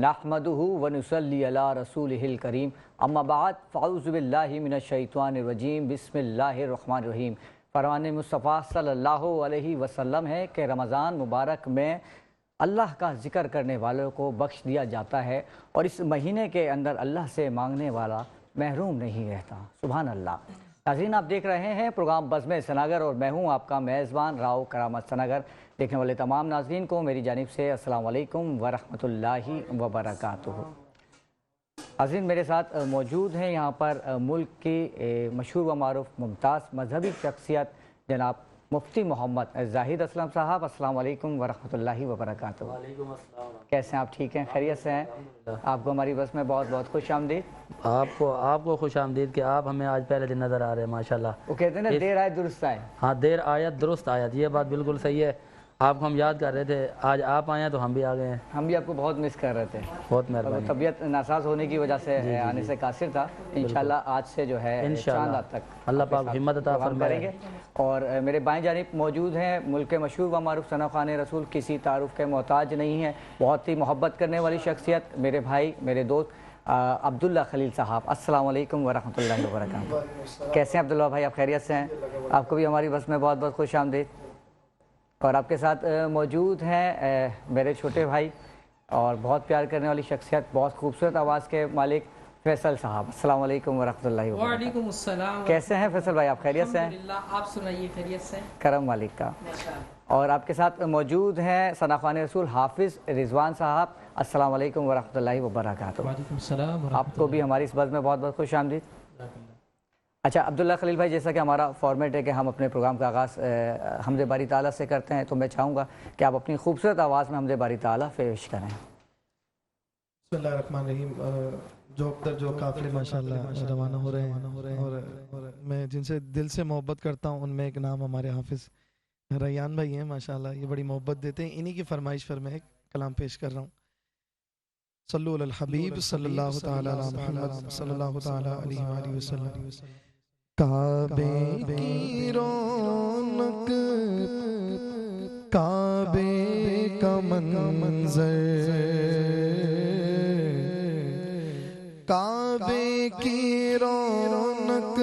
نحمدہ ونصلی علی رسولہ الکریم اما بعد فاعوذ باللہ من الشیطان الرجیم بسم اللہ الرحمن الرحیم۔ فرمان مصطفیٰ صلی اللہ علیہ وسلم ہے کہ رمضان مبارک میں اللہ کا ذکر کرنے والوں کو بخش دیا جاتا ہے اور اس مہینے کے اندر اللہ سے مانگنے والا محروم نہیں رہتا۔ سبحان اللہ۔ ناظرین، آپ دیکھ رہے ہیں پروگرام بزم سناگر اور میں ہوں آپ کا میزبان راؤ کرامت سناگر۔ دیکھنے والے تمام ناظرین کو میری جانب سے السلام علیکم ورحمۃ اللہ وبرکاتہ۔ ناظرین، میرے ساتھ موجود ہیں یہاں پر ملک کی مشہور و معروف ممتاز مذہبی شخصیت جناب مفتی محمد زاہد اسلم صاحب۔ السلام علیکم ورحمۃ اللہ وبرکاتہ۔ وعلیکم السلام۔ کیسے ہیں آپ؟ ٹھیک ہیں؟ خیریت سے ہیں؟ آپ کو ہماری بس میں بہت بہت خوش آمدید۔ آپ کو خوش آمدید کہ آپ ہمیں آج پہلے دن نظر آ رہے ہیں ماشاءاللہ۔ وہ کہتے ہیں نا دیر آئے درست آئے۔ ہاں، دیر آیت درست آیت، یہ بات بالکل صحیح ہے۔ آپ کو ہم یاد کر رہے تھے، آج آپ آئے ہیں تو ہم بھی آ گئے ہیں۔ ہم بھی آپ کو بہت مس کر رہے تھے، بہت مہربانی۔ طبیعت ناساز ہونے کی وجہ سے آنے سے قاصر تھا۔ انشاءاللہ آج سے جو ہے چاند رات تک اللہ پاک ہمت عطا فرمائے کریں گے۔ اور میرے بائیں جانب موجود ہیں ملک کے مشہور و معروف ثنا خوان رسول، کسی تعارف کے محتاج نہیں ہے، بہت ہی محبت کرنے والی شخصیت، میرے بھائی میرے دوست عبداللہ خلیل صاحب۔ السلام علیکم ورحمۃ اللہ وبرکاتہ۔ کیسے ہیں عبداللہ بھائی؟ آپ خیریت سے ہیں؟ آپ کو بھی ہماری بس میں بہت بہت خوش آمدید۔ اور آپ کے ساتھ موجود ہیں میرے چھوٹے بھائی اور بہت پیار کرنے والی شخصیت، بہت خوبصورت آواز کے مالک فیصل صاحب۔ السلام علیکم ورحمۃ اللہ وبرکاتہ۔ وعلیکم السلام۔ کیسے ہیں فیصل بھائی؟ آپ خیریت سے ہیں؟ الحمدللہ، آپ سنائیے خیریت سے؟ کرم مالک کا۔ اور آپ کے ساتھ موجود ہیں ثنا خوان رسول حافظ رضوان صاحب۔ السلام علیکم ورحمۃ اللہ وبرکاتہ۔ وعلیکم السلام۔ آپ کو بھی ہماری اس بز میں بہت بہت خوش آمدید۔ اچھا عبداللہ خلیل بھائی، جیسا کہ ہمارا فارمیٹ ہے کہ ہم اپنے پروگرام کا آغاز حمد باری تعالیٰ سے کرتے ہیں، تو میں چاہوں گا کہ آپ اپنی خوبصورت آواز میں حمد باری تعالیٰ پیش کریں۔ بسم اللہ الرحمن الرحیم۔ جو قافلے ماشاءاللہ روانہ ہو رہے ہیں اور میں جن سے دل سے محبت کرتا ہوں ان میں ایک نام ہمارے حافظ ریان بھائی ہیں ماشاءاللہ، یہ بڑی محبت دیتے ہیں، انہی کی فرمائش پر میں ایک کلام پیش کر رہا ہوں۔ صلو علی الحبیب صلی اللہ تعالی علی محمد صلی اللہ تعالی علیہ وآلہ وسلم۔ کعبے کی رونق، کعبے کا منظر، کعبے کی رونق،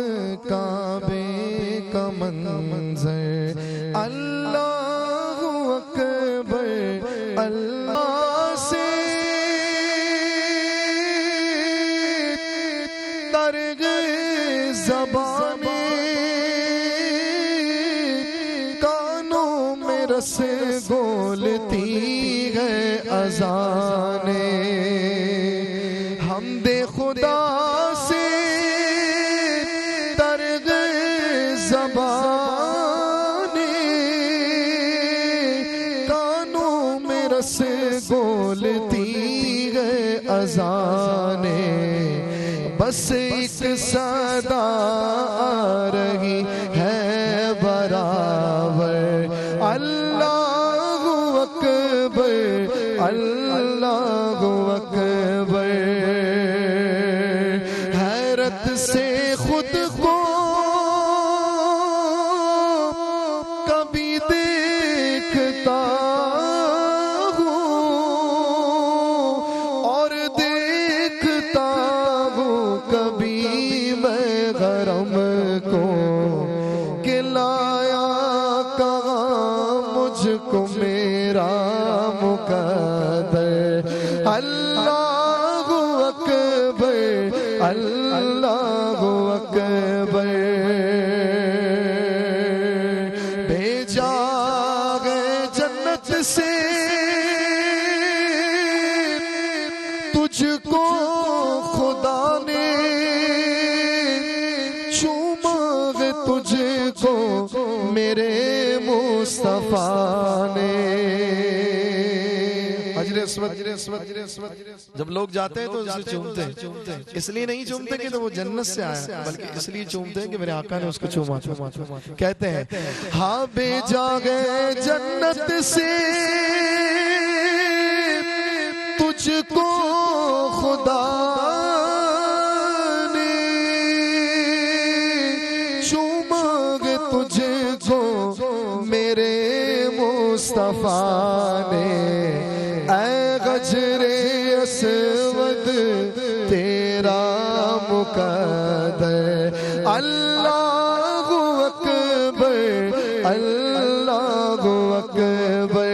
کعبے کا منظر، اللہ اکبر، اللہ سے تر گئے زبانیں، کانوں میں رس گولتی ہے اذانیں، حمد خدا سے تر گئے زبانیں، کانوں میں رس گولتی ہے اذانیں، بس ایک صدا آ رہی ہے برابر، اللہ اکبر، اللہ اکبر، حیرت سے خود کو کبھی دیکھتا ہوں اور دیکھتا ہوں کبھی میں غرم کو، کہ لایا کہاں مجھ کو میرا مقدر، اللہ اکبر، اللہ اکبر، بھیجا ہے جنت سے تجھ کو خدا نے، چوما ہے تجھ کو میرے مصطفیٰ نے۔ جب لوگ جاتے ہیں تو اسے چومتے ہیں، اس لیے نہیں چومتے کہ وہ جنت سے آیا، بلکہ اس لیے چومتے ہیں کہ میرے آقا نے اس کو چوما تھا۔ کہتے ہیں ہاں بھیجا گئے جنت سے تجھ کو خدا نے، چوما گے تجھ کو میرے مصطفیٰ نے، اے غجر اسود تیرا مقدر اللہ اکبر اللہ اکبر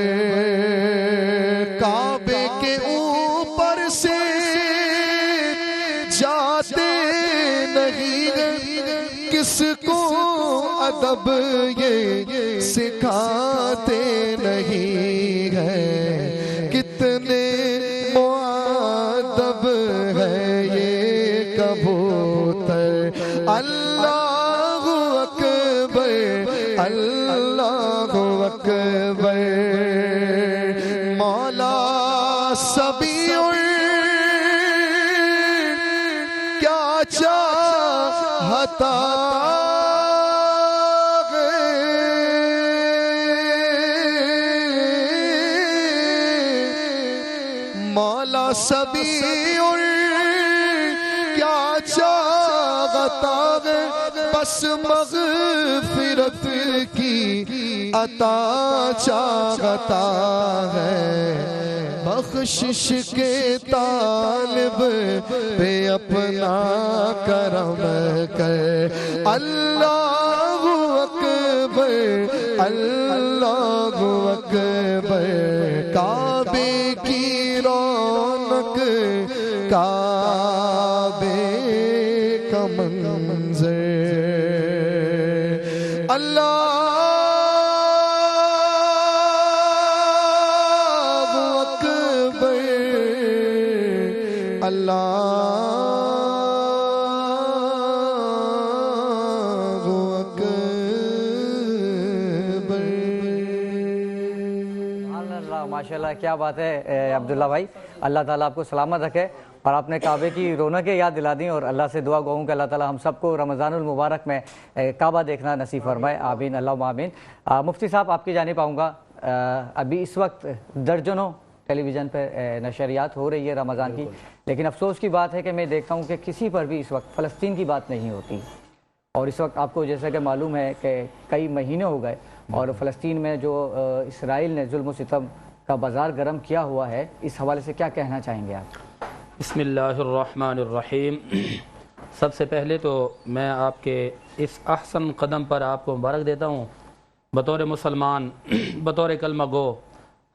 کعبے کے اوپر سے جاتے نہیں کس کو ادب یہ سکھاتے نہیں ہے کتنے مؤدب ہے یہ کبوتر اللہ اکبر اللہ اکبر مولا سبیع کیا چاہتا مولا سبیع کیا چاہتا ہے بس مغفرت کی عطا چاہتا ہے بخشش کے طالب پہ اپنا کرم کر اللہ اکبر اللہ اکبر کعبے کی رونق کعبے کا منظر اللہ اکبر اللہ ماشاءاللہ کیا بات ہے عبداللہ بھائی اللہ تعالیٰ آپ کو سلامت رکھے اور آپ نے کعبے کی رونقیں یاد دلا دیں اور اللہ سے دعا گو کہ اللہ تعالیٰ ہم سب کو رمضان المبارک میں کعبہ دیکھنا نصیب فرمائے آمین اللہم آمین مفتی صاحب آپ کی جانب آؤں گا ابھی اس وقت درجنوں ٹیلی ویژن پہ نشریات ہو رہی ہے رمضان کی لیکن افسوس کی بات ہے کہ میں دیکھتا ہوں کہ کسی پر بھی اس وقت فلسطین کی بات نہیں ہوتی اور اس وقت آپ کو جیسا کہ معلوم ہے کہ کئی مہینے ہو گئے اور فلسطین میں جو اسرائیل نے ظلم و ستم کا بازار گرم کیا ہوا ہے اس حوالے سے کیا کہنا چاہیں گے آپ؟ بسم اللہ الرحمن الرحیم سب سے پہلے تو میں آپ کے اس احسن قدم پر آپ کو مبارک دیتا ہوں بطور مسلمان بطور کلمہ گو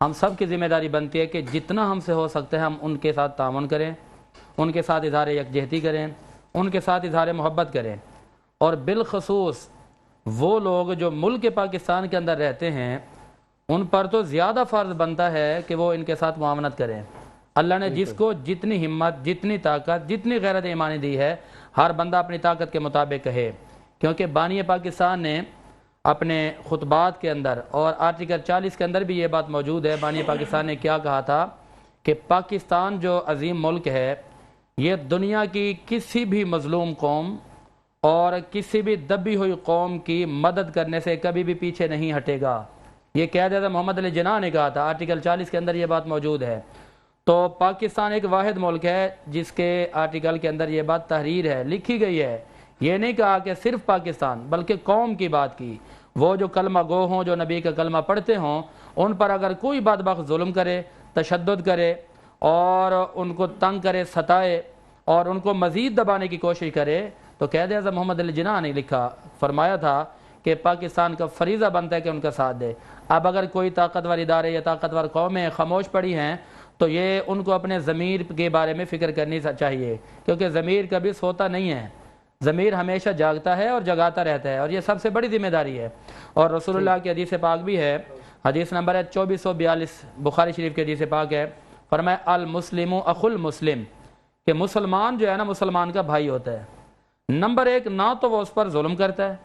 ہم سب کی ذمہ داری بنتی ہے کہ جتنا ہم سے ہو سکتا ہے ہم ان کے ساتھ تعاون کریں ان کے ساتھ اظہار یکجہتی کریں ان کے ساتھ اظہار محبت کریں اور بالخصوص وہ لوگ جو ملک پاکستان کے اندر رہتے ہیں ان پر تو زیادہ فرض بنتا ہے کہ وہ ان کے ساتھ معاونت کریں اللہ نے جس کو جتنی ہمت جتنی طاقت جتنی غیرت ایمانی دی ہے ہر بندہ اپنی طاقت کے مطابق کہے کیونکہ بانی پاکستان نے اپنے خطبات کے اندر اور آرٹیکل 40 کے اندر بھی یہ بات موجود ہے بانی پاکستان نے کیا کہا تھا کہ پاکستان جو عظیم ملک ہے یہ دنیا کی کسی بھی مظلوم قوم اور کسی بھی دبی ہوئی قوم کی مدد کرنے سے کبھی بھی پیچھے نہیں ہٹے گا یہ قائد اعظم محمد علی جناح نے کہا تھا آرٹیکل 40 کے اندر یہ بات موجود ہے تو پاکستان ایک واحد ملک ہے جس کے آرٹیکل کے اندر یہ بات تحریر ہے لکھی گئی ہے یہ نہیں کہا کہ صرف پاکستان بلکہ قوم کی بات کی وہ جو کلمہ گو ہوں جو نبی کا کلمہ پڑھتے ہوں ان پر اگر کوئی بدبخت ظلم کرے تشدد کرے اور ان کو تنگ کرے ستائے اور ان کو مزید دبانے کی کوشش کرے تو قائد اعظم محمد علی جناح نے لکھا فرمایا تھا کہ پاکستان کا فریضہ بنتا ہے کہ ان کا ساتھ دے اب اگر کوئی طاقتور ادارے یا طاقتور قومیں خاموش پڑی ہیں تو یہ ان کو اپنے ضمیر کے بارے میں فکر کرنی چاہیے کیونکہ ضمیر کبھی سوتا نہیں ہے ضمیر ہمیشہ جاگتا ہے اور جگاتا رہتا ہے اور یہ سب سے بڑی ذمہ داری ہے اور رسول اللہ کی حدیث پاک بھی ہے حدیث نمبر ہے 2442 بخاری شریف کی حدیث پاک ہے فرمایا المسلم اخو المسلم کہ مسلمان جو ہے نا مسلمان کا بھائی ہوتا ہے نمبر 1 نہ تو وہ اس پر ظلم کرتا ہے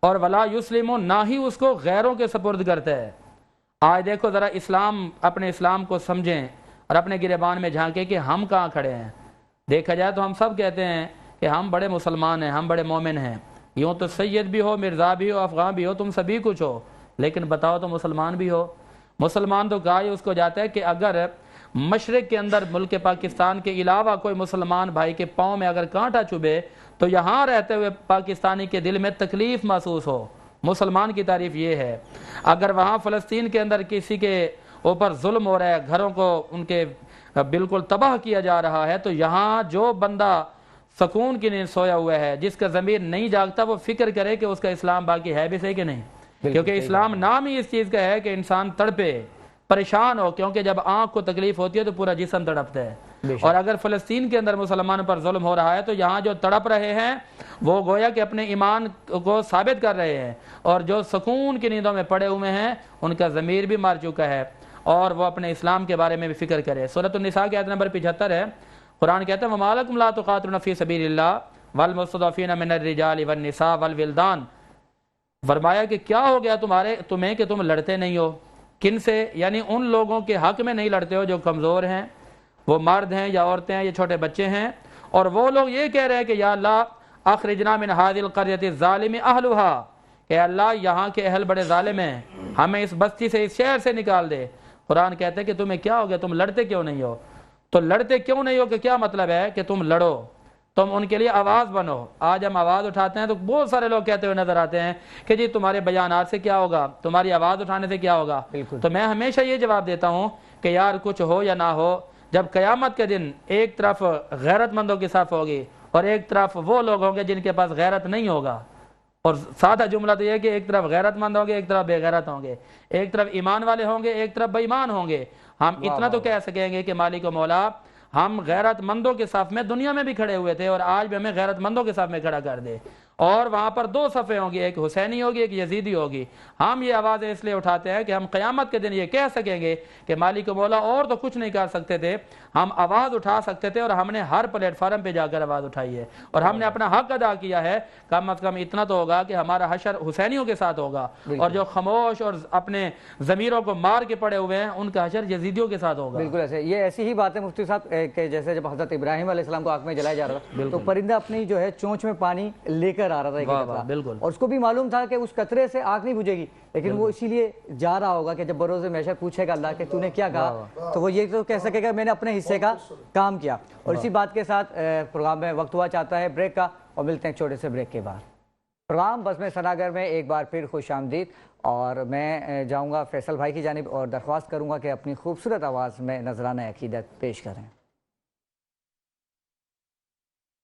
اور ولا یسلم نہ ہی اس کو غیروں کے سپرد کرتا ہے آج دیکھو ذرا اسلام اپنے اسلام کو سمجھیں اور اپنے گریبان میں جھانکیں کہ ہم کہاں کھڑے ہیں دیکھا جائے تو ہم سب کہتے ہیں کہ ہم بڑے مسلمان ہیں ہم بڑے مومن ہیں یوں تو سید بھی ہو مرزا بھی ہو افغان بھی ہو تم سبھی کچھ ہو لیکن بتاؤ تو مسلمان بھی ہو مسلمان تو کہا ہی اس کو جاتا ہے کہ اگر مشرق کے اندر ملک پاکستان کے علاوہ کوئی مسلمان بھائی کے پاؤں میں اگر کانٹا چبھے تو یہاں رہتے ہوئے پاکستانی کے دل میں تکلیف محسوس ہو مسلمان کی تعریف یہ ہے اگر وہاں فلسطین کے اندر کسی کے اوپر ظلم ہو رہا ہے گھروں کو ان کے بالکل تباہ کیا جا رہا ہے، تو یہاں جو بندہ سکون کی نیند سویا ہوا ہے، جس کا ضمیر نہیں جاگتا، وہ فکر کرے کہ اس کا اسلام باقی ہے بھی صحیح کہ نہیں، کیونکہ اسلام نام ہی اس چیز کا ہے کہ انسان تڑپے، پریشان ہو، کیونکہ جب آنکھ کو تکلیف ہوتی ہے تو پورا جسم تڑپتا ہے۔ اور اگر فلسطین کے اندر مسلمانوں پر ظلم ہو رہا ہے تو یہاں جو تڑپ رہے ہیں وہ گویا کہ اپنے ایمان کو ثابت کر رہے ہیں، اور جو سکون کی نیندوں میں پڑے ہوئے ہیں ان کا ضمیر بھی مر چکا ہے اور وہ اپنے اسلام کے بارے میں بھی فکر کرے۔ سورۃ النساء کی آیت نمبر 75 ہے، قرآن کہتا ہے وَمَا لَكُمْ لَا تُقَاتِلُونَ فِي سَبِيلِ اللَّهِ وَالْمُسْتَضْعَفِينَ مِنَ الرِّجَالِ وَالنِّسَاءِ وَالْوِلْدَانِ، فرمایا کہ کیا ہو گیا تمہیں کہ تم لڑتے نہیں ہو، کن سے؟ یعنی ان لوگوں کے حق میں نہیں لڑتے ہو جو کمزور ہیں، وہ مرد ہیں یا عورتیں ہیں یا چھوٹے بچے ہیں، اور وہ لوگ یہ کہہ رہے ہیں کہ یا اللہ اخرجنا من هذه القرية الظالم اهلها، کہ اللہ یہاں کے اہل بڑے ظالم ہیں، ہمیں اس بستی سے، اس شہر سے نکال دے۔ قرآن کہتے ہیں کہ تمہیں کیا ہو گیا، تم لڑتے کیوں نہیں ہو؟ تو لڑتے کیوں نہیں ہو کہ کیا مطلب ہے کہ تم لڑو، تم ان کے لیے آواز بنو۔ آج ہم آواز اٹھاتے ہیں تو بہت سارے لوگ کہتے ہوئے نظر آتے ہیں کہ جی تمہارے بیانات سے کیا ہوگا، تمہاری آواز اٹھانے سے کیا ہوگا۔ تو میں ہمیشہ یہ جواب دیتا ہوں کہ یار کچھ ہو یا نہ ہو، جب قیامت کے دن ایک طرف غیرت مندوں کی صف ہوگی اور ایک طرف وہ لوگ ہوں گے جن کے پاس غیرت نہیں ہوگا، اور سادہ جملہ تو یہ ہے کہ ایک طرف غیرت مند ہوں گے، ایک طرف بے غیرت ہوں گے، ایک طرف ایمان والے ہوں گے، ایک طرف بے ایمان ہوں گے۔ ہم اتنا تو کہہ سکیں گے کہ مالک و مولا ہم غیرت مندوں کے صف میں دنیا میں بھی کھڑے ہوئے تھے اور آج بھی ہمیں غیرت مندوں کے صف میں کھڑا کر دے، اور وہاں پر دو صفیں ہوں گی، ایک حسینی ہوگی ایک یزیدی ہوگی۔ ہم یہ آوازیں اس لیے اٹھاتے ہیں کہ ہم قیامت کے دن یہ کہہ سکیں گے کہ مالک و مولا اور تو کچھ نہیں کر سکتے تھے، ہم آواز اٹھا سکتے تھے اور ہم نے ہر پلیٹ فارم پہ جا کر آواز اٹھائی ہے اور ہم نے اپنا حق ادا کیا ہے۔ کم از کم اتنا تو ہوگا کہ ہمارا حشر حسینیوں کے ساتھ ہوگا، اور جو خاموش اور اپنے ضمیروں کو مار کے پڑے ہوئے ہیں ان کا حشر یزیدیوں کے ساتھ ہوگا۔ بالکل ایسے، یہ ایسی ہی بات ہے مفتی صاحب کہ جیسے جب حضرت ابراہیم علیہ السلام کو آگ میں جلایا جا رہا تھا تو پرندہ اپنی جو ہے چونچ میں پانی لے کر آ رہا تھا ایک قطرہ، اور اس کو بھی معلوم تھا کہ اس قطرے سے آگ نہیں بجھے گی، لیکن وہ اسی لیے جا رہا ہوگا کہ جب بروز محشر پوچھے گا اللہ کہ تو نے کیا کہا تو وہ یہ تو کہہ سکے گا میں نے اپنے حصے کا کام کیا۔ اور اسی بات کے ساتھ پروگرام میں وقت ہوا چاہتا ہے بریک کا، اور ملتے ہیں چھوٹے سے بریک کے بعد۔ پروگرام بزم ثناگر میں ایک بار پھر خوش آمدید، اور میں جاؤں گا فیصل بھائی کی جانب اور درخواست کروں گا کہ اپنی خوبصورت آواز میں نذرانہ عقیدت پیش کریں۔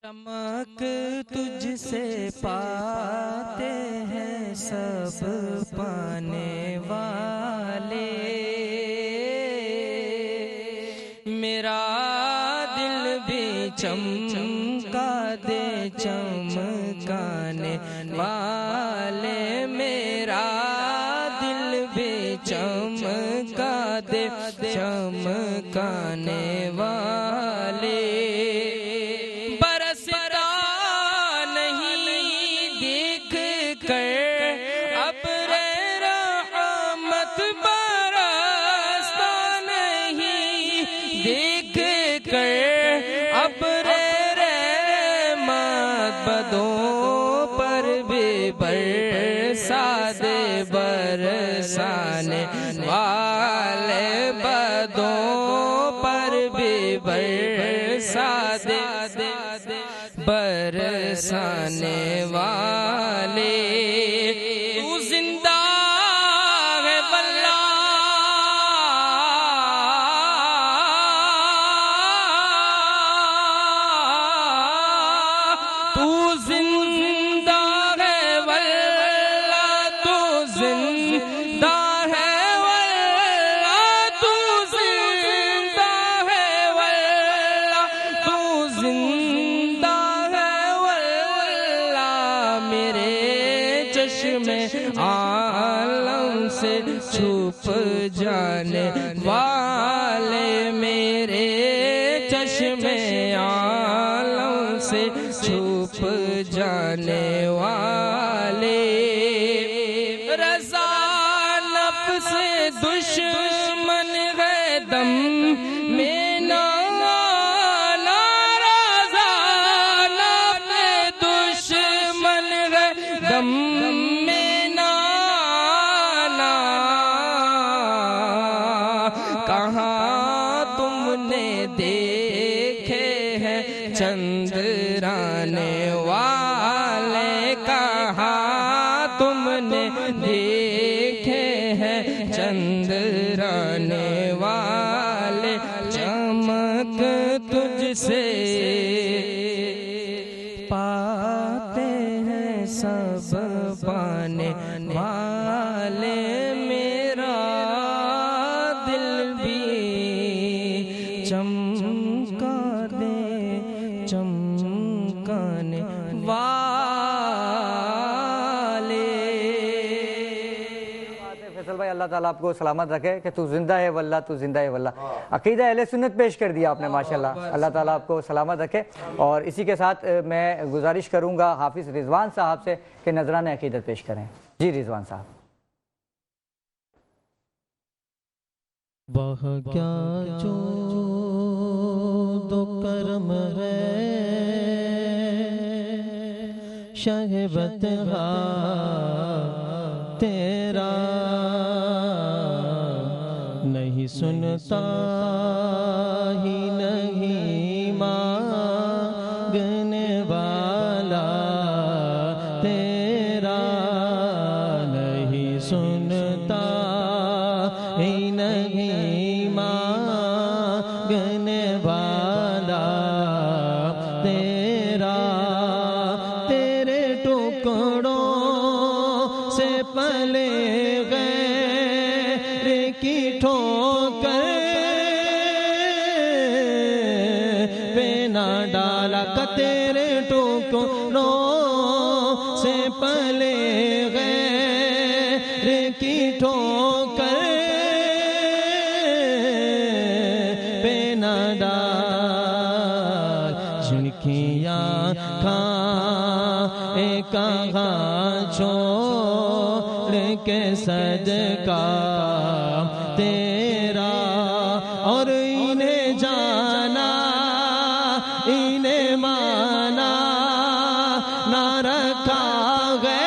چمک تجھ سے پاتے ہیں سب پانے والے، میرا دل بھی چمکا دے چمکانے والے، میرا دل بھی چمکا دے چمکانے والے۔ برسانے والے بدوں پر بھی برسا دے، برسانے والے۔ تو زندہ ہے واللہ، تو زندہ ہے واللہ، تو زندہ ہے واللہ، تو زندہ ہے واللہ، تو زندہ ہے واللہ، میرے چشم عالم سے چھپ جانے والے، میرے چشم عالم سے چھپ جانے والے۔ رضا نفس دشمن ہے دم میں نانا، رضا نفس دشمن ہے دم میں نانا، کہاں تم نے دیکھے ہیں چندرانے والے، کہاں تم نے دیکھے ہیں چندرانے والے، چمک تجھ سے پاتے ہیں سب پانے والے، میرا دل بھی چمکا دے چمکانے والے۔ فیصل بھائی اللہ تعالیٰ آپ کو سلامت رکھے کہ تو زندہ ہے واللہ، تو زندہ ہے واللہ، عقیدہ اہل سنت پیش کر دیا آپ نے ماشاءاللہ۔ اللہ تعالیٰ آپ کو سلامت رکھے۔ اور اسی کے ساتھ میں گزارش کروں گا حافظ رضوان صاحب سے کہ نذران عقیدت پیش کریں۔ جی رضوان صاحب۔ وہ کیا جود و کرم ہے شہوت تیرا، نہیں سنتا ہی نہیں مانگنے والا تیرا، نہیں سنتا ہی نہیں مانگنے والا تیرا، تیرے ٹکڑوں سے پلے غیر کی ٹھوکر پہ نہ ڈالا، تیرے ٹکڑوں سے پلے غیر کی ٹھوکر پہ نہ ڈال، جھنکیاں کہاں چھوڑ کے صدقہ تیرا، اور انہیں جانا انہیں مانا نہ رکھا غیر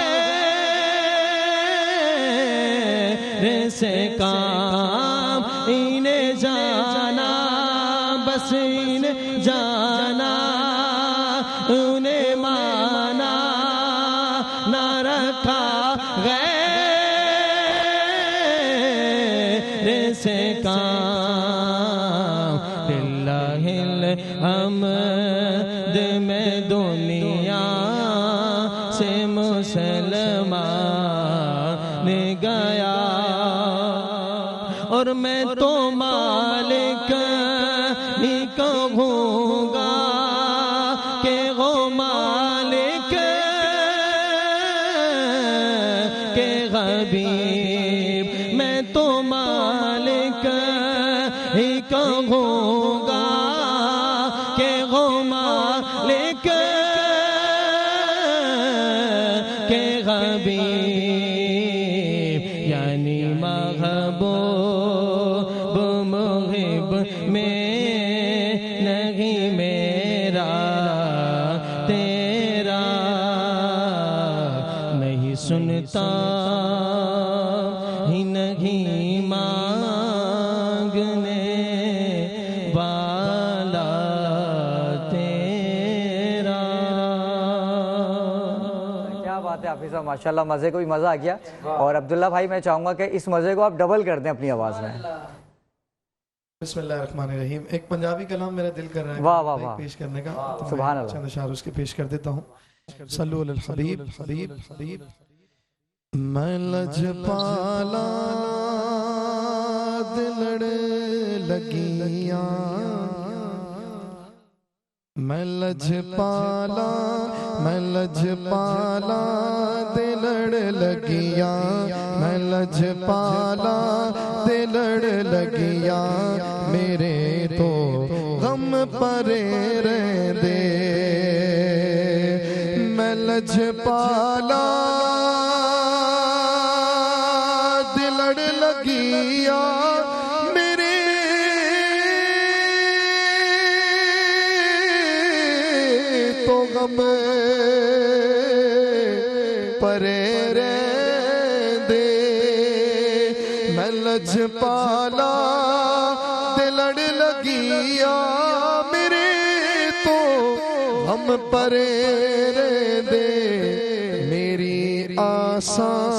سے کام، انہیں جانا بس انہیں جانا انہیں مانا نہ رکھا غیر سے کام، للہ الحمد میں دنیا سے مسلمان گیا، اور میں تو مالک ہی کہوں گا کہ وہ مالک کے حبیب، میں تو مالک ہی کہوں گا کہ وہ مالک کے حبیب، یعنی محبوب محب میں نہیں میرا تیرا، نہیں سنتا ہی نہیں مانگنے والا تیرا۔ کیا بات ہے حافظ صاحب، ماشاءاللہ مزے کو بھی مزہ آ گیا۔ اور عبداللہ بھائی میں چاہوں گا کہ اس مزے کو آپ ڈبل کر دیں اپنی آواز میں۔ بسم اللہ الرحمن الرحیم۔ ایک پنجابی کلام میرا دل کر رہا ہے واہ واہ واہ، پیش کرنے کا، تو سبحان میں اللہ۔ چند اشعار اس کے پیش کر دیتا ہوں۔ صلو علی الحبیب حبیب حبیب۔ میں لجپالا دلڑ لگیاں، میں لجپالا میں لجپالا دلڑ لگیاں، میں لجپالا دلڑ لگیاں، میرے تو غم پرے رہندے، میں لجپالا دلڑ لگیاں، میرے تو غم پرے رہندے، میں لجپالا دلڑ لگیاں، میرے تو غم پرے رہندے، میری آساں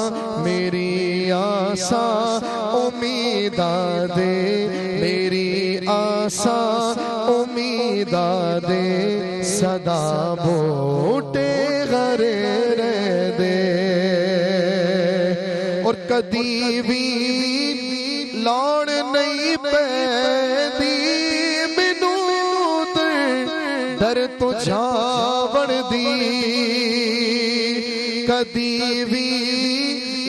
میری آساں امیداں دے، میری آساں امید دے صدا بوٹے غرے رہ دے اور کدی بھی لوڑ نہیں پیندی مینوں در تو جھاوڑ دی کدی بھی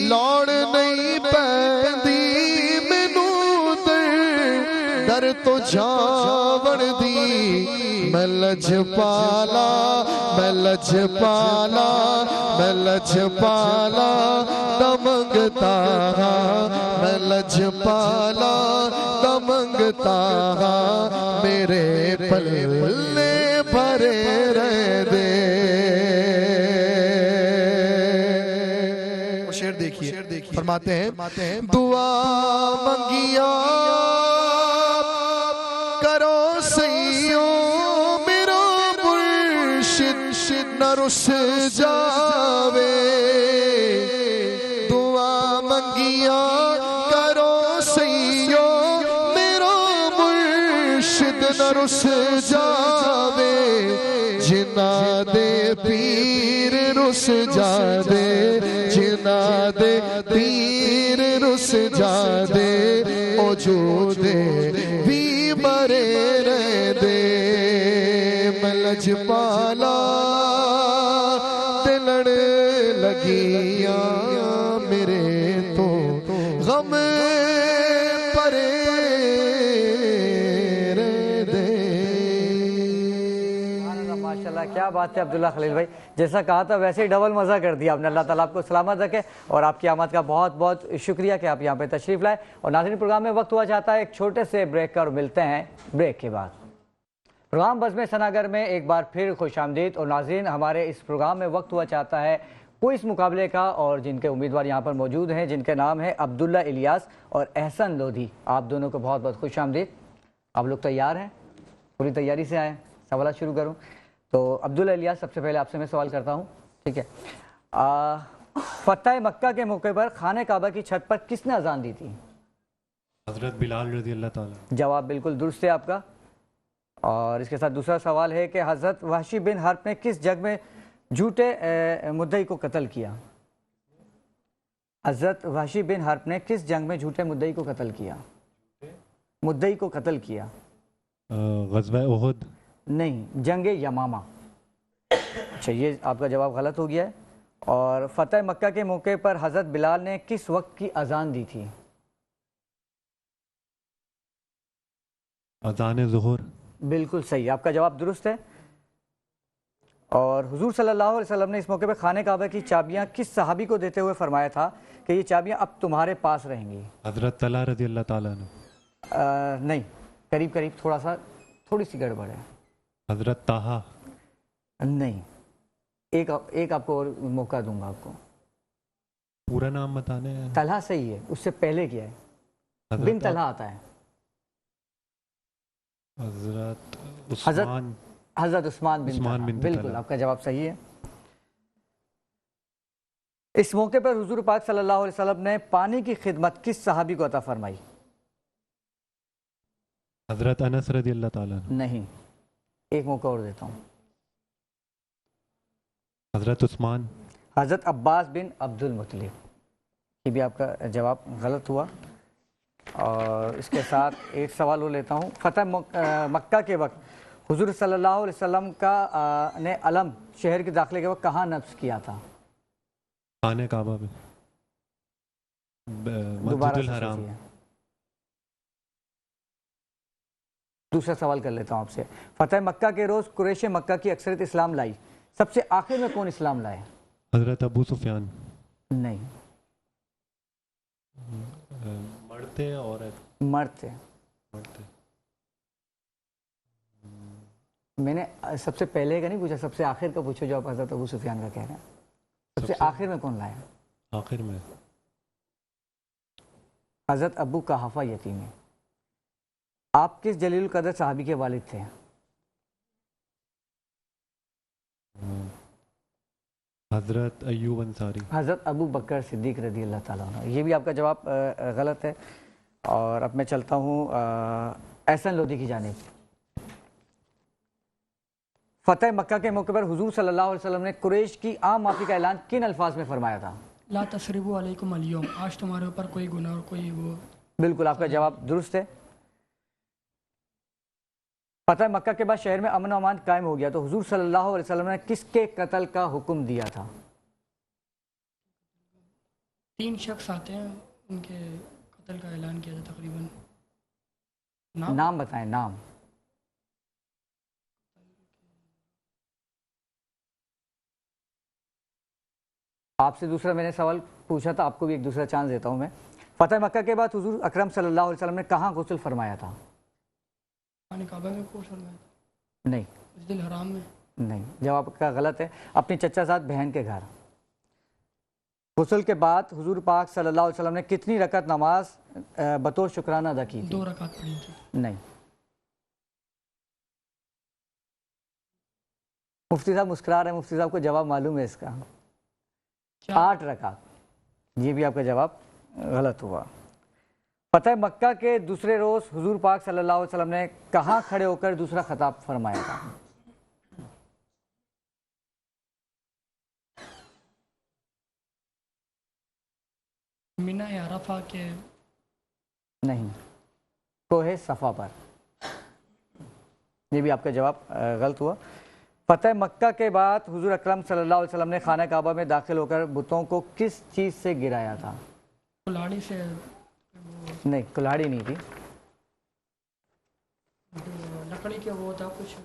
لوڑ نہیں پیندی مینوں در تو جھاوڑ دی میں لج پالا میں لج پالا میں لج پالا دمنگتا میں لج پالا دمنگتا میرے پلے بھرے رہ دے شعر دیکھیے فرماتے ہیں دعا منگیا کرو سیوں میرا مرشد نہ رس جاوے دعا منگیا کرو سیوں میرا مرشد نہ رس جاوے جنا دے پیر رس جا دے جنا دے پیر رس جا دے او جو دے بھی مرے رہ دے میں لج پالا دلڑ لگیاں میرے تو غم پرے رہ دے ماشاءاللہ کیا بات ہے عبداللہ خلیل بھائی، جیسا کہا تھا ویسے ہی ڈبل مزہ کر دیا آپ نے۔ اللہ تعالیٰ آپ کو سلامت رکھے اور آپ کی آمد کا بہت بہت شکریہ کہ آپ یہاں پہ تشریف لائے۔ اور ناظرین پروگرام میں وقت ہوا چاہتا ہے ایک چھوٹے سے بریک کا، اور ملتے ہیں بریک کے بعد۔ پروگرام بزم ثناگر میں ایک بار پھر خوش آمدید۔ اور ناظرین ہمارے اس پروگرام میں وقت ہوا چاہتا ہے کوئز مقابلے کا، اور جن کے امیدوار یہاں پر موجود ہیں جن کے نام ہے عبداللہ الیاس اور احسن لودھی۔ آپ دونوں کو بہت بہت خوش آمدید۔ آپ لوگ تیار ہیں؟ پوری تیاری سے آئے ہیں؟ سوالات شروع کروں تو عبداللہ الیاس سب سے پہلے آپ سے میں سوال کرتا ہوں، ٹھیک ہے؟ فتح مکہ کے موقع پر خانہ کعبہ کی چھت پر کس نے اذان دی تھی؟ حضرت بلال رضی اللہ تعالیٰ۔ جواب بالکل درست ہے آپ کا۔ اور اس کے ساتھ دوسرا سوال ہے کہ حضرت وحشی بن حرب نے کس جنگ میں جھوٹے مدعی کو قتل کیا؟ حضرت وحشی بن حرب نے کس جنگ میں جھوٹے مدعی کو قتل کیا؟ مدعی کو قتل کیا؟ غزوہ احد؟ نہیں، جنگ یمامہ۔ اچھا، یہ آپ کا جواب غلط ہو گیا ہے۔ اور فتح مکہ کے موقع پر حضرت بلال نے کس وقت کی اذان دی تھی؟ اذان ظہر۔ بالکل صحیح، آپ کا جواب درست ہے۔ اور حضور صلی اللہ علیہ وسلم نے اس موقع پہ خانہ کعبہ کی چابیاں کس صحابی کو دیتے ہوئے فرمایا تھا کہ یہ چابیاں اب تمہارے پاس رہیں گی؟ حضرت طلحہ رضی اللہ تعالیٰ عنہ۔ نہیں، قریب قریب، تھوڑی سی گڑبڑ ہے۔ حضرت طہا۔ نہیں، ایک آپ کو اور موقع دوں گا آپ کو۔ پورا نام بتانے ہیں؟ طلحہ صحیح ہے، اس سے پہلے کیا ہے؟ بن طلحہ آتا ہے۔ حضرت عثمان بن طلحہ، بالکل آپ کا جواب صحیح ہے۔ اس موقع پر حضور پاک صلی اللہ علیہ وسلم نے پانی کی خدمت کس صحابی کو عطا فرمائی؟ حضرت انس رضی اللہ تعالیٰ عنہ۔ نہیں، ایک موقع اور دیتا ہوں۔ حضرت عثمان۔ حضرت عباس بن عبد المطلب۔ یہ بھی آپ کا جواب غلط ہوا۔ اور اس کے ساتھ ایک سوال ہو لیتا ہوں۔ فتح مکہ کے وقت حضور صلی اللہ علیہ وسلم کا نے علم شہر کے داخلے کے وقت کہاں نصب کیا تھا؟ خانہ کعبہ میں، مسجد الحرام۔ دوسرا سوال کر لیتا ہوں آپ سے۔ فتح مکہ کے روز قریش مکہ کی اکثریت اسلام لائی، سب سے آخر میں کون اسلام لائے؟ حضرت ابو سفیان۔ نہیں، مرتے عورت؟ مرد تھے۔ میں نے سب سے پہلے کا نہیں پوچھا، سب سے آخر کا پوچھو جو آپ حضرت ابو سفیان کا کہہ رہے ہیں۔ سب سے آخر میں کون لایا؟ آخر میں حضرت ابو قحافہ یتیم ہے۔ آپ کس جلیل القدر صحابی کے والد تھے؟ حضرت ایوب انصاری۔ حضرت ابو بکر صدیق رضی اللہ تعالیٰ عنہ۔ یہ بھی آپ کا جواب غلط ہے۔ اور اب میں چلتا ہوں احسن لودھی کی جانب۔ فتح مکہ کے موقع پر حضور صلی اللہ علیہ وسلم نے قریش کی عام معافی کا اعلان کن الفاظ میں فرمایا تھا؟ لا تسربوا علیکم اليوم، آج تمہارے اوپر کوئی گناہ اور کوئی وہ. بالکل آپ کا جواب درست ہے. فتح مکہ کے بعد شہر میں امن و امان قائم ہو گیا تو حضور صلی اللہ علیہ وسلم نے کس کے قتل کا حکم دیا تھا؟ 3 شخص آتے ہیں، ان کے قتل کا اعلان کیا تھا تقریباً. نام بتائیں. نام آپ سے دوسرا میں نے سوال پوچھا تھا، آپ کو بھی ایک دوسرا چانس دیتا ہوں میں. فتح مکہ کے بعد حضور اکرم صلی اللہ علیہ وسلم نے کہاں غسل فرمایا تھا؟ کعبہ میں غسل فرمایا تھا؟ نہیں. مسجد الحرام میں؟ نہیں، جواب کا غلط ہے. اپنی چچا زاد بہن کے گھر. غسل کے بعد حضور پاک صلی اللہ علیہ وسلم نے کتنی رکعت نماز بطور شکرانہ ادا کی تھی؟ 2 رکعت پڑھی تھی. نہیں. مفتی صاحب مسکرا رہے ہیں، مفتی صاحب کو جواب معلوم ہے اس کا. 8 رکعت. یہ بھی آپ کا جواب غلط ہوا. فتح مکہ کے دوسرے روز حضور پاک صلی اللہ علیہ وسلم نے کہاں کھڑے ہو کر دوسرا خطاب فرمایا تھا؟ منہ عرفہ کے؟ نہیں، کوہ صفا پر. یہ بھی آپ کا جواب غلط ہوا. فتح مکہ کے بعد حضور اکرم صلی اللہ علیہ وسلم نے خانہ کعبہ میں داخل ہو کر بتوں کو کس چیز سے گرایا تھا؟ کلاڑی سے؟ نہیں، کلاڑی نہیں تھی. لکڑی کے وہ تھا کچھ،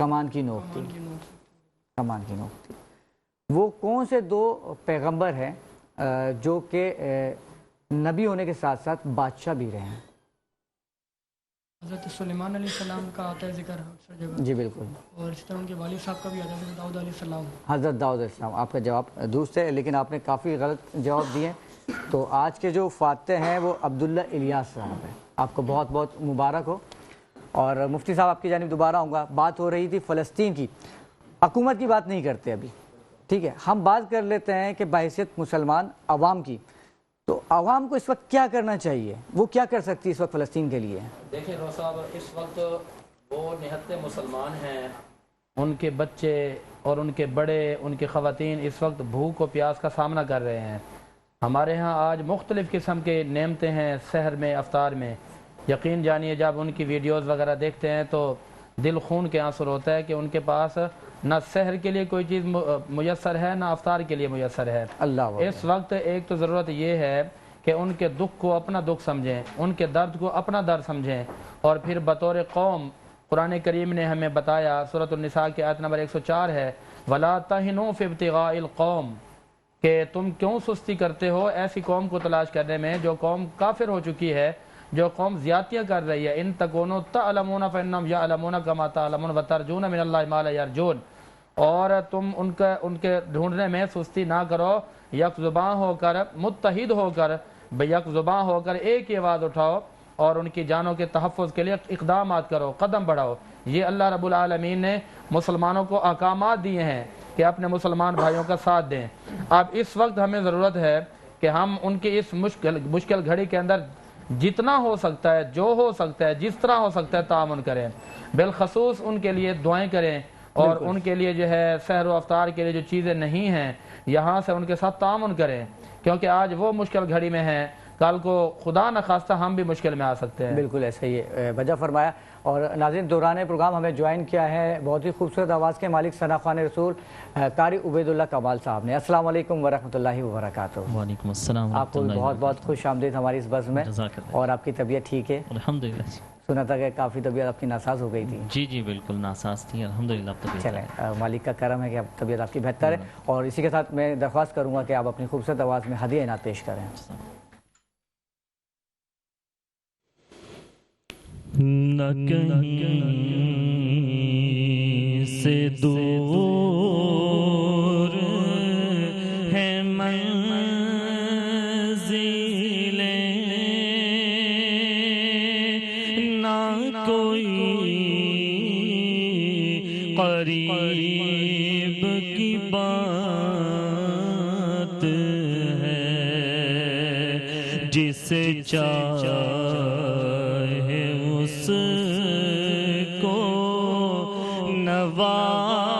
کمان کی نوک تھی. کمان کی نوک. کمان کی نوک تھی. وہ کون سے 2 پیغمبر ہیں جو کہ نبی ہونے کے ساتھ ساتھ بادشاہ بھی رہے ہیں؟ حضرت سلیمان علیہ السلام کا آتا ہے ذکر اکثر جگہ. جی بالکل. اور اس طرح ان کے والد صاحب کا بھی آتا ہے، داؤد علیہ السلام. حضرت داؤد علیہ السلام. آپ کا جواب درست ہے، لیکن آپ نے کافی غلط جواب دیے. تو آج کے جو فاتح ہیں وہ عبداللہ الیاس صاحب ہیں. آپ کو بہت بہت مبارک ہو. اور مفتی صاحب آپ کی جانب دوبارہ آؤں گا. بات ہو رہی تھی فلسطین کی. حکومت کی بات نہیں کرتے ابھی، ٹھیک ہے؟ ہم بات کر لیتے ہیں کہ بحیثیت مسلمان عوام کی. تو عوام کو اس وقت کیا کرنا چاہیے؟ وہ کیا کر سکتی ہے اس وقت فلسطین کے لیے؟ دیکھیں رو صاحب، اس وقت وہ نہتے مسلمان ہیں، ان کے بچے اور ان کے بڑے، ان کے خواتین اس وقت بھوک و پیاس کا سامنا کر رہے ہیں. ہمارے ہاں آج مختلف قسم کے نعمتیں ہیں سحر میں، افطار میں. یقین جانیے جب ان کی ویڈیوز وغیرہ دیکھتے ہیں تو دل خون کے آنسر ہوتا ہے کہ ان کے پاس نہ سحر کے لیے کوئی چیز میسر ہے، نہ افطار کے لیے میسر ہے. اللہ اس وقت ایک تو ضرورت یہ ہے کہ ان کے دکھ کو اپنا دکھ سمجھیں، ان کے درد کو اپنا درد سمجھیں، اور پھر بطور قوم قرآن کریم نے ہمیں بتایا، سورۃ النساء کی آیت نمبر 104 ہے، وَلَا تَهِنُوا فِي ابْتِغَاءِ الْقَوْمِ، کہ تم کیوں سستی کرتے ہو ایسی قوم کو تلاش کرنے میں جو قوم کافر ہو چکی ہے، جو قوم زیادتیاں کر رہی ہے. ان تکونوا تعلمون فانہم یعلمون کما تعلمون وترجون من اللہ ما لا یرجون. اور تم ان کے ڈھونڈنے میں سستی نہ کرو، یک زباں ہو کر، متحد ہو کر، یک زباں ہو کر ایک ہی آواز اٹھاؤ اور ان کی جانوں کے تحفظ کے لیے اقدامات کرو، قدم بڑھاؤ. یہ اللہ رب العالمین نے مسلمانوں کو احکامات دیے ہیں کہ اپنے مسلمان بھائیوں کا ساتھ دیں. اب اس وقت ہمیں ضرورت ہے کہ ہم ان کی اس مشکل گھڑی کے اندر جتنا ہو سکتا ہے، جو ہو سکتا ہے، جس طرح ہو سکتا ہے تعاون کریں. بالخصوص ان کے لیے دعائیں کریں، اور ان کے لیے جو ہے سحر و افطار کے لیے جو چیزیں نہیں ہیں یہاں سے ان کے ساتھ تعاون کریں، کیونکہ آج وہ مشکل گھڑی میں ہیں، کل کو خدا نخواستہ ہم بھی مشکل میں آ سکتے ہیں. بالکل ایسا ہی ہے، وجہ فرمایا. اور ناظرین دوران پروگرام ہمیں جوائن کیا ہے بہت ہی خوبصورت آواز کے مالک ثنا خوان رسول قاری عبید اللہ کمال صاحب نے. السلام علیکم ورحمۃ اللہ وبرکاتہ. وعلیکم السلام. آپ کو بہت بہت خوش آمدید ہماری اس بس میں. اور آپ کی طبیعت ٹھیک ہے؟ الحمدللہ. سنا تھا کہ کافی طبیعت آپ کی ناساز ہو گئی تھی. جی جی بالکل ناساز تھی، الحمدللہ اب طبیعت. چلیں مالک کا کرم ہے کہ اب طبیعت آپ کی بہتر ہے. اور اسی کے ساتھ میں درخواست کروں گا کہ آپ اپنی خوبصورت آواز میں ہدیہ عنایت پیش کریں. نہ کہیں سے دور ہے منزلیں، نہ کوئی قریب کی بات ہے، جسے چاہے اس کو نواز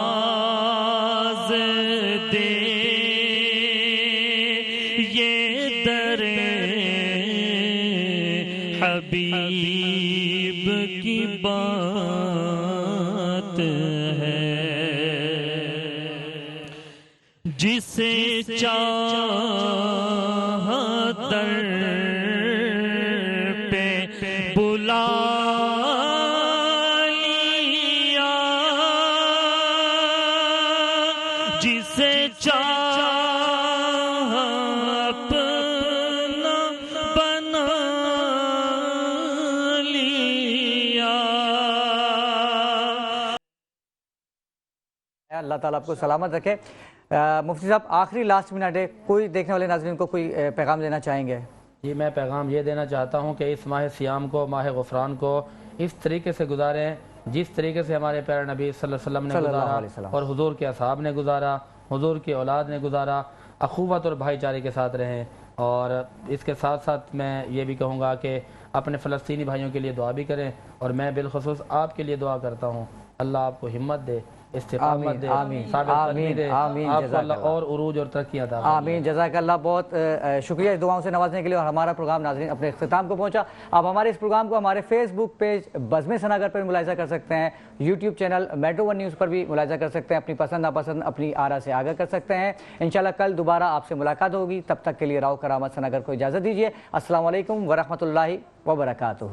ہے جسے چاہا در پہ بلا لیا جسے چاہا اپنا بنا لیا. اللہ تعالیٰ آپ کو سلامت رکھے. مفتی صاحب آخری لاسٹ منٹ ہے, کوئی دیکھنے والے ناظرین کو کوئی پیغام دینا چاہیں گے؟ جی میں پیغام یہ دینا چاہتا ہوں کہ اس ماہ سیام کو, ماہ غفران کو اس طریقے سے گزاریں جس طریقے سے ہمارے پیارے نبی صلی اللہ علیہ وسلم نے گزارا اور حضور کے اصحاب نے گزارا, حضور کی اولاد نے گزارا. اخوت اور بھائی چارے کے ساتھ رہیں. اور اس کے ساتھ ساتھ میں یہ بھی کہوں گا کہ اپنے فلسطینی بھائیوں کے لیے دعا بھی کریں, اور میں بالخصوص آپ کے لیے دعا کرتا ہوں. اللہ آپ کو ہمت دے, استقامت دے, ثابت قدمی دے, آپ کو اللہ اور عروج اور ترقی عطا فرمائے. آمین. جزاک اللہ, بہت شکریہ اس دعاؤں سے نوازنے کے لیے. اور ہمارا پروگرام ناظرین اپنے اختتام کو پہنچا. آپ ہمارے اس پروگرام کو ہمارے فیس بک پیج بزم ثناگر پر ملاحظہ کر سکتے ہیں, YouTube channel metro one news پر بھی ملاحظہ کر سکتے ہیں, اپنی پسند ناپسند اپنی آرا سے آگاہ کر سکتے ہیں. انشاءاللہ کل دوبارہ آپ سے ملاقات ہوگی. تب تک کے لیے راؤ کرامت ثناگر کو اجازت دیجیے. السلام علیکم ورحمۃ اللہ وبرکاتہ.